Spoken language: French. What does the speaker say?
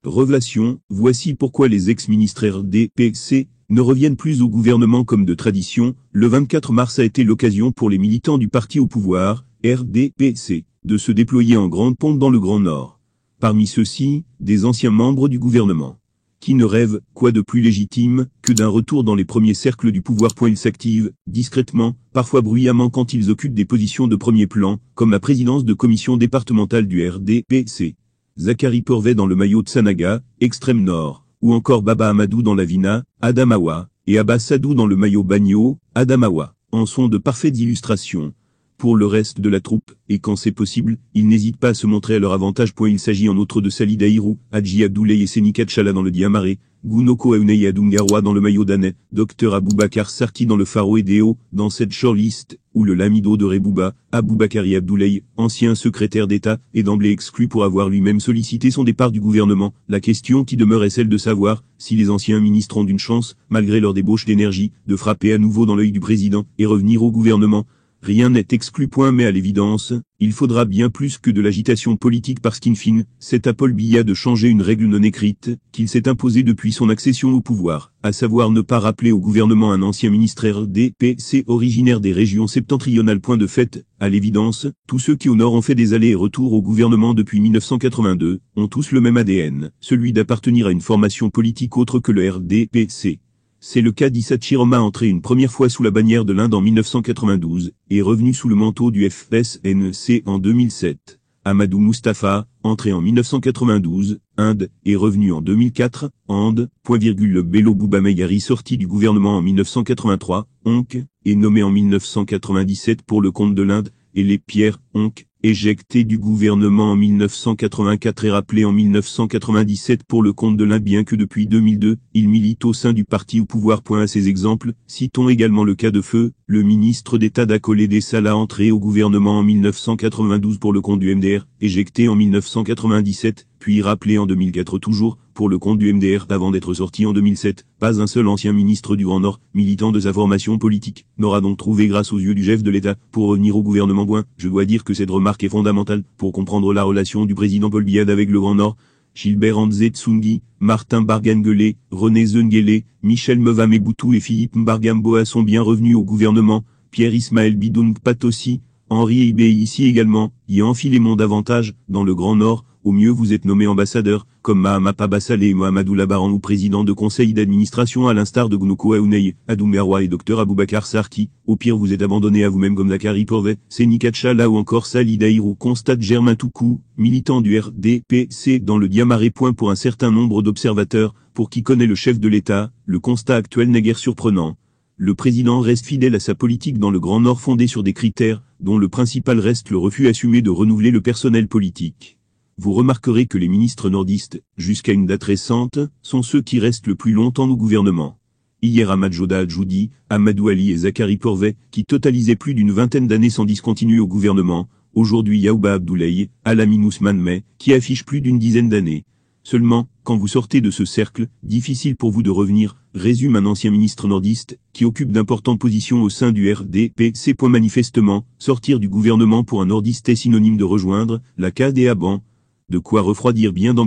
Révélation, voici pourquoi les ex-ministres RDPC ne reviennent plus au gouvernement comme de tradition. Le 24 mars a été l'occasion pour les militants du parti au pouvoir, RDPC, de se déployer en grande pompe dans le Grand Nord. Parmi ceux-ci, des anciens membres du gouvernement. Qui ne rêvent, quoi de plus légitime, que d'un retour dans les premiers cercles du pouvoir. Ils s'activent, discrètement, parfois bruyamment quand ils occupent des positions de premier plan, comme la présidence de commission départementale du RDPC. Zachary Porvet dans le maillot de Sanaga, extrême nord, ou encore Baba Amadou dans la Vina, Adamawa, et Abbas Sadou dans le maillot Bagno, Adamawa, en sont de parfaites illustrations. Pour le reste de la troupe, et quand c'est possible, ils n'hésitent pas à se montrer à leur avantage. Il s'agit en outre de Salih Daïrou, Hadji Abdoulaye et Seni Katchala dans le Diamaré, Gounoko Aounei Adungaroua dans le maillot danais, Dr Aboubakar Sarki dans le Faro Edeo, dans cette shortlist, où le lamido de Rebouba, Aboubakari Abdoulaye, ancien secrétaire d'État, est d'emblée exclu pour avoir lui-même sollicité son départ du gouvernement. La question qui demeure est celle de savoir si les anciens ministres ont une chance, malgré leur débauche d'énergie, de frapper à nouveau dans l'œil du président et revenir au gouvernement. Rien n'est exclu. Mais à l'évidence, il faudra bien plus que de l'agitation politique parce qu'in fine, c'est à Paul Biya de changer une règle non écrite, qu'il s'est imposée depuis son accession au pouvoir, à savoir ne pas rappeler au gouvernement un ancien ministre RDPC originaire des régions septentrionales. De fait, à l'évidence, tous ceux qui au nord ont fait des allers et retours au gouvernement depuis 1982, ont tous le même ADN, celui d'appartenir à une formation politique autre que le RDPC. C'est le cas d'Issa Chiroma, entré une première fois sous la bannière de l'Inde en 1992, et revenu sous le manteau du FSNC en 2007. Amadou Moustapha, entré en 1992, Inde, et revenu en 2004, Inde, le Bello Bouba Megari sorti du gouvernement en 1983, Onk, et nommé en 1997 pour le compte de l'Inde, et les Pierre, Onk, éjecté du gouvernement en 1984 et rappelé en 1997 pour le compte de l'Inde, bien que depuis 2002, il milite au sein du parti au pouvoir. À ces exemples, citons également le cas de Feu, le ministre d'État Dakolé Salah, entré au gouvernement en 1992 pour le compte du MDR, éjecté en 1997, puis rappelé en 2004 toujours, pour le compte du MDR avant d'être sorti en 2007. Pas un seul ancien ministre du Grand Nord, militant de sa formation politique, n'aura donc trouvé grâce aux yeux du chef de l'État, pour revenir au gouvernement. Je dois dire que cette remarque est fondamentale, pour comprendre la relation du président Paul Biya avec le Grand Nord. Gilbert Andzé Tsungi, Martin Barganguelé, René Zengele, Michel Mevameboutou et Philippe Mbargamboa sont bien revenus au gouvernement, Pierre Ismaël Bidoun Patossi, Henri Ibé ici également, y enfilez-moi davantage, dans le Grand Nord. Au mieux vous êtes nommé ambassadeur, comme Mahama Pabassalé et Mohamedou Labaran, ou président de conseil d'administration à l'instar de Gounoko Aounei, Adungaroua et Dr Aboubakar Sarki. Au pire vous êtes abandonné à vous-même comme Zachary Porvet, Seni Katchala ou encore Salih Daïrou, constate Germain Toukou, militant du RDPC dans le Diamaré. Pour un certain nombre d'observateurs, pour qui connaît le chef de l'État, le constat actuel n'est guère surprenant. Le président reste fidèle à sa politique dans le Grand Nord fondée sur des critères, dont le principal reste le refus assumé de renouveler le personnel politique. Vous remarquerez que les ministres nordistes, jusqu'à une date récente, sont ceux qui restent le plus longtemps au gouvernement. Hier Ahmad Joda Adjoudi, Amadou Ali et Zachary Porvet, qui totalisaient plus d'une vingtaine d'années sans discontinuer au gouvernement. Aujourd'hui Yaouba Abdoulaye, Alamine Ousmane May, qui affiche plus d'une dizaine d'années. Seulement, quand vous sortez de ce cercle, difficile pour vous de revenir, résume un ancien ministre nordiste, qui occupe d'importantes positions au sein du RDPC. Manifestement, sortir du gouvernement pour un nordiste est synonyme de rejoindre la CAD et Ban. De quoi refroidir bien dans